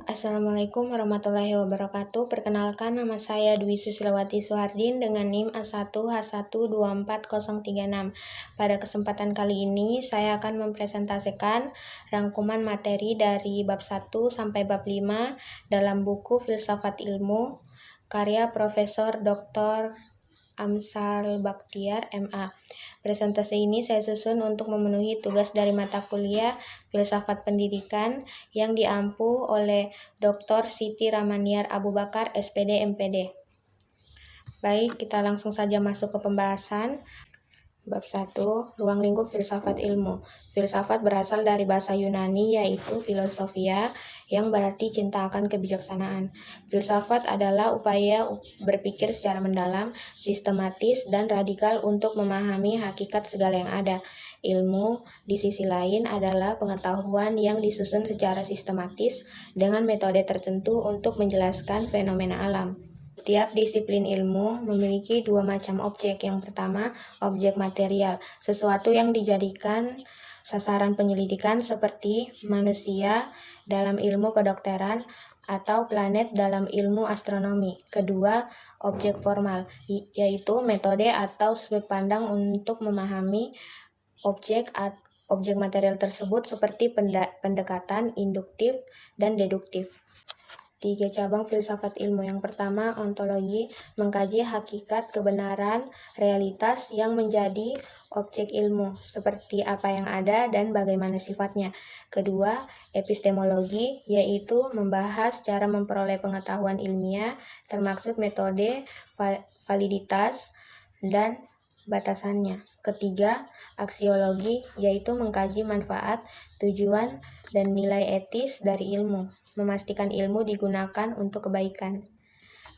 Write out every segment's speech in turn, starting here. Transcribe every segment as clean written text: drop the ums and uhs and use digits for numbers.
Assalamualaikum warahmatullahi wabarakatuh. Perkenalkan, nama saya Dwi Susilawati Suhardin dengan NIM A1H1240036. Pada kesempatan kali ini, saya akan mempresentasikan rangkuman materi dari bab 1 sampai bab 5 dalam buku Filsafat Ilmu, karya Profesor Dr. Amsal Bakhtiar, MA. Presentasi ini saya susun untuk memenuhi tugas dari mata kuliah Filsafat Pendidikan yang diampu oleh Dr. Siti Ramaniar Abu Bakar, SPD, MPD. Baik, kita langsung saja masuk ke pembahasan. Bab 1, Ruang Lingkup Filsafat Ilmu. Filsafat berasal dari bahasa Yunani yaitu filosofia yang berarti cinta akan kebijaksanaan. Filsafat adalah upaya berpikir secara mendalam, sistematis, dan radikal untuk memahami hakikat segala yang ada. Ilmu, di sisi lain, adalah pengetahuan yang disusun secara sistematis dengan metode tertentu untuk menjelaskan fenomena alam. Setiap disiplin ilmu memiliki dua macam objek. Yang pertama, objek material, sesuatu yang dijadikan sasaran penyelidikan seperti manusia dalam ilmu kedokteran atau planet dalam ilmu astronomi. Kedua, objek formal, yaitu metode atau sudut pandang untuk memahami objek material tersebut seperti pendekatan induktif dan deduktif. 3 cabang filsafat ilmu. Yang pertama, ontologi, mengkaji hakikat, kebenaran, realitas yang menjadi objek ilmu, seperti apa yang ada dan bagaimana sifatnya. Kedua, epistemologi, yaitu membahas cara memperoleh pengetahuan ilmiah, termaksud metode, validitas, dan batasannya. Ketiga, aksiologi, yaitu mengkaji manfaat, tujuan, dan nilai etis dari ilmu, memastikan ilmu digunakan untuk kebaikan.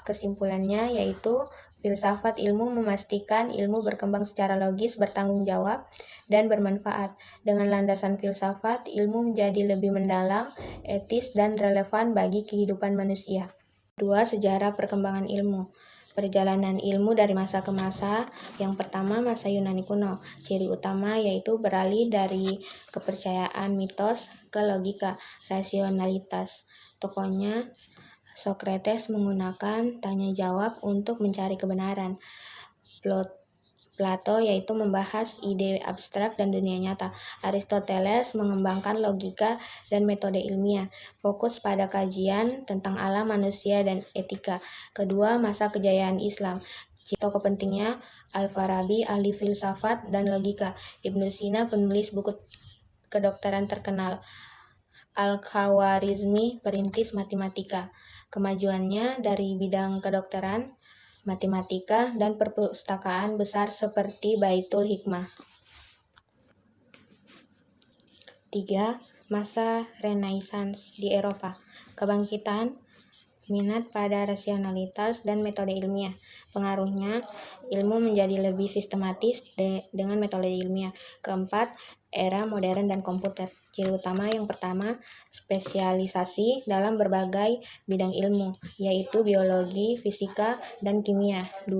Kesimpulannya yaitu filsafat ilmu memastikan ilmu berkembang secara logis, bertanggung jawab, dan bermanfaat. Dengan landasan filsafat, ilmu menjadi lebih mendalam, etis, dan relevan bagi kehidupan manusia. 2. Sejarah perkembangan ilmu. Perjalanan ilmu dari masa ke masa. Yang pertama, masa Yunani kuno. Ciri utama yaitu beralih dari kepercayaan mitos ke logika, rasionalitas. Tokohnya Socrates menggunakan tanya jawab untuk mencari kebenaran. Plato yaitu membahas ide abstrak dan dunia nyata. Aristoteles mengembangkan logika dan metode ilmiah, fokus pada kajian tentang alam, manusia, dan etika. Kedua, masa kejayaan Islam. Tokoh pentingnya Al-Farabi, ahli filsafat dan logika. Ibnu Sina, penulis buku kedokteran terkenal. Al-Khawarizmi, perintis matematika. Kemajuannya dari bidang kedokteran, matematika, dan perpustakaan besar seperti Baitul Hikmah. 3. Masa Renaissance di Eropa. Kebangkitan minat pada rasionalitas dan metode ilmiah. Pengaruhnya, ilmu menjadi lebih sistematis dengan metode ilmiah. Keempat, era modern dan komputer. Ciri utama yang pertama, spesialisasi dalam berbagai bidang ilmu, yaitu biologi, fisika, dan kimia. 2.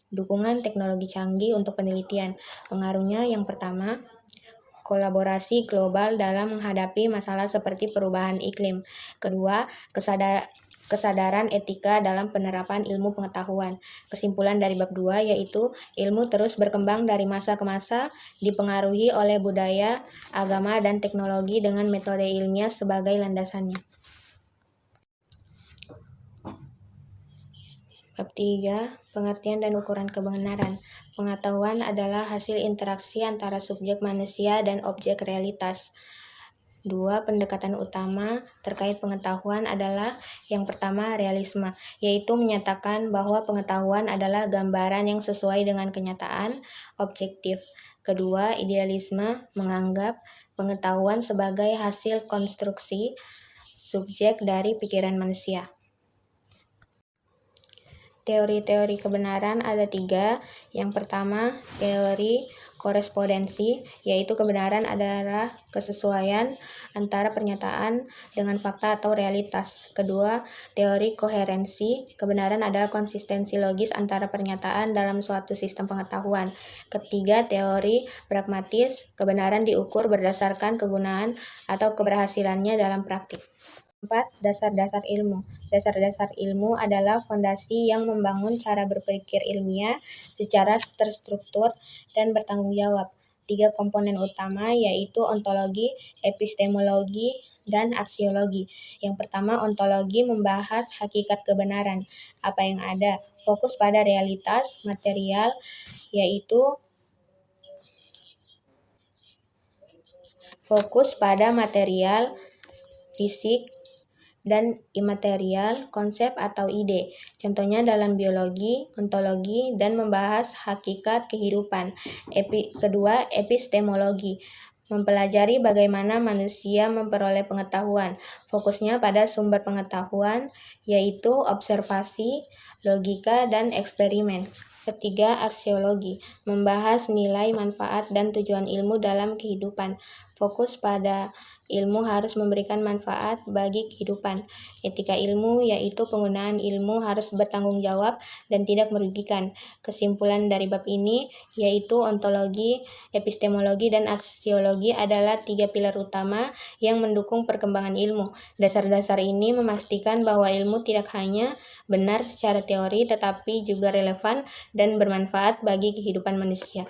Dukungan teknologi canggih untuk penelitian. Pengaruhnya yang pertama, kolaborasi global dalam menghadapi masalah seperti perubahan iklim. Kedua, kesadaran etika dalam penerapan ilmu pengetahuan. Kesimpulan dari bab 2 yaitu ilmu terus berkembang dari masa ke masa, dipengaruhi oleh budaya, agama, dan teknologi dengan metode ilmiah sebagai landasannya. Bab 3, pengertian dan ukuran kebenaran. Pengetahuan adalah hasil interaksi antara subjek manusia dan objek realitas. 2. Pendekatan utama terkait pengetahuan adalah yang pertama, realisme, yaitu menyatakan bahwa pengetahuan adalah gambaran yang sesuai dengan kenyataan, objektif. Kedua, idealisme, menganggap pengetahuan sebagai hasil konstruksi subjek dari pikiran manusia. Teori-teori kebenaran ada 3. Yang pertama, teori korespondensi, yaitu kebenaran adalah kesesuaian antara pernyataan dengan fakta atau realitas. Kedua, teori koherensi, kebenaran adalah konsistensi logis antara pernyataan dalam suatu sistem pengetahuan. Ketiga, teori pragmatis, kebenaran diukur berdasarkan kegunaan atau keberhasilannya dalam praktik. 4. Dasar-dasar ilmu. Dasar-dasar ilmu adalah fondasi yang membangun cara berpikir ilmiah secara terstruktur dan bertanggung jawab. 3 komponen utama yaitu ontologi, epistemologi, dan aksiologi. Yang pertama, ontologi membahas hakikat kebenaran, apa yang ada, fokus pada realitas material, yaitu fokus pada material, fisik, dan imaterial, konsep atau ide. Contohnya dalam biologi, ontologi, dan membahas hakikat kehidupan. Kedua, epistemologi, mempelajari bagaimana manusia memperoleh pengetahuan. Fokusnya pada sumber pengetahuan, yaitu observasi, logika, dan eksperimen. Ketiga, aksiologi, membahas nilai, manfaat, dan tujuan ilmu dalam kehidupan. Fokus pada ilmu harus memberikan manfaat bagi kehidupan. Etika ilmu, yaitu penggunaan ilmu harus bertanggung jawab dan tidak merugikan. Kesimpulan dari bab ini, yaitu ontologi, epistemologi, dan aksiologi adalah 3 pilar utama yang mendukung perkembangan ilmu. Dasar-dasar ini memastikan bahwa ilmu tidak hanya benar secara teori, tetapi juga relevan dan bermanfaat bagi kehidupan manusia.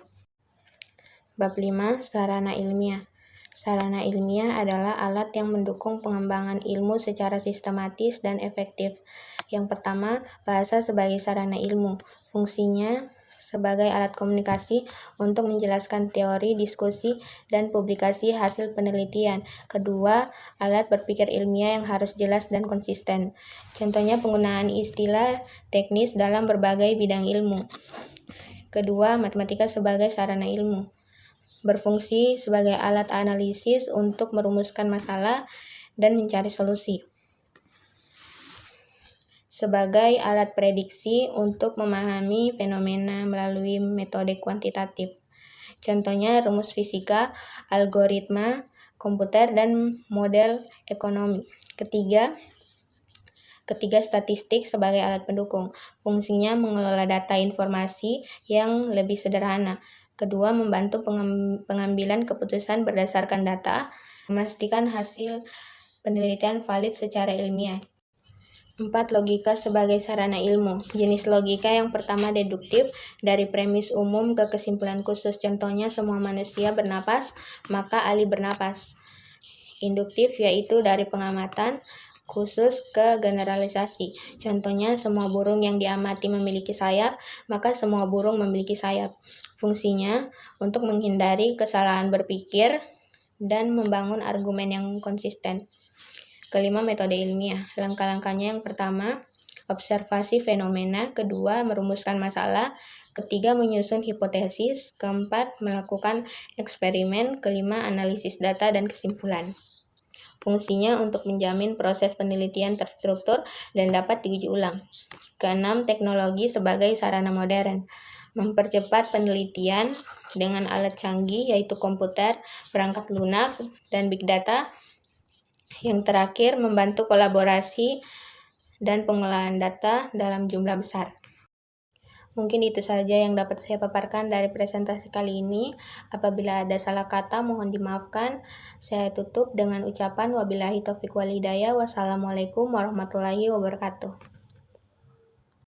Bab 5. Sarana ilmiah. Sarana ilmiah adalah alat yang mendukung pengembangan ilmu secara sistematis dan efektif. Yang pertama, bahasa sebagai sarana ilmu. Fungsinya sebagai alat komunikasi untuk menjelaskan teori, diskusi, dan publikasi hasil penelitian. Kedua, alat berpikir ilmiah yang harus jelas dan konsisten. Contohnya penggunaan istilah teknis dalam berbagai bidang ilmu. Kedua, matematika sebagai sarana ilmu. Berfungsi sebagai alat analisis untuk merumuskan masalah dan mencari solusi. Sebagai alat prediksi untuk memahami fenomena melalui metode kuantitatif. Contohnya rumus fisika, algoritma komputer, dan model ekonomi. Ketiga, statistik sebagai alat pendukung. Fungsinya mengelola data informasi yang lebih sederhana. Kedua, membantu pengambilan keputusan berdasarkan data, memastikan hasil penelitian valid secara ilmiah. 4. Logika sebagai sarana ilmu. Jenis logika yang pertama deduktif, dari premis umum ke kesimpulan khusus. Contohnya semua manusia bernapas, maka Ali bernapas. Induktif yaitu dari pengamatan khusus ke generalisasi. Contohnya semua burung yang diamati memiliki sayap, maka semua burung memiliki sayap. Fungsinya untuk menghindari kesalahan berpikir dan membangun argumen yang konsisten. Kelima, metode ilmiah. Langkah-langkahnya yang pertama, observasi fenomena. Kedua, merumuskan masalah. Ketiga, menyusun hipotesis. Keempat, melakukan eksperimen. Kelima, analisis data dan kesimpulan. Fungsinya untuk menjamin proses penelitian terstruktur dan dapat diuji ulang. Keenam, teknologi sebagai sarana modern. Mempercepat penelitian dengan alat canggih yaitu komputer, perangkat lunak, dan big data. Yang terakhir, membantu kolaborasi dan pengolahan data dalam jumlah besar. Mungkin itu saja yang dapat saya paparkan dari presentasi kali ini. Apabila ada salah kata, mohon dimaafkan. Saya tutup dengan ucapan wabillahi taufiq wal hidayah. Wassalamualaikum warahmatullahi wabarakatuh.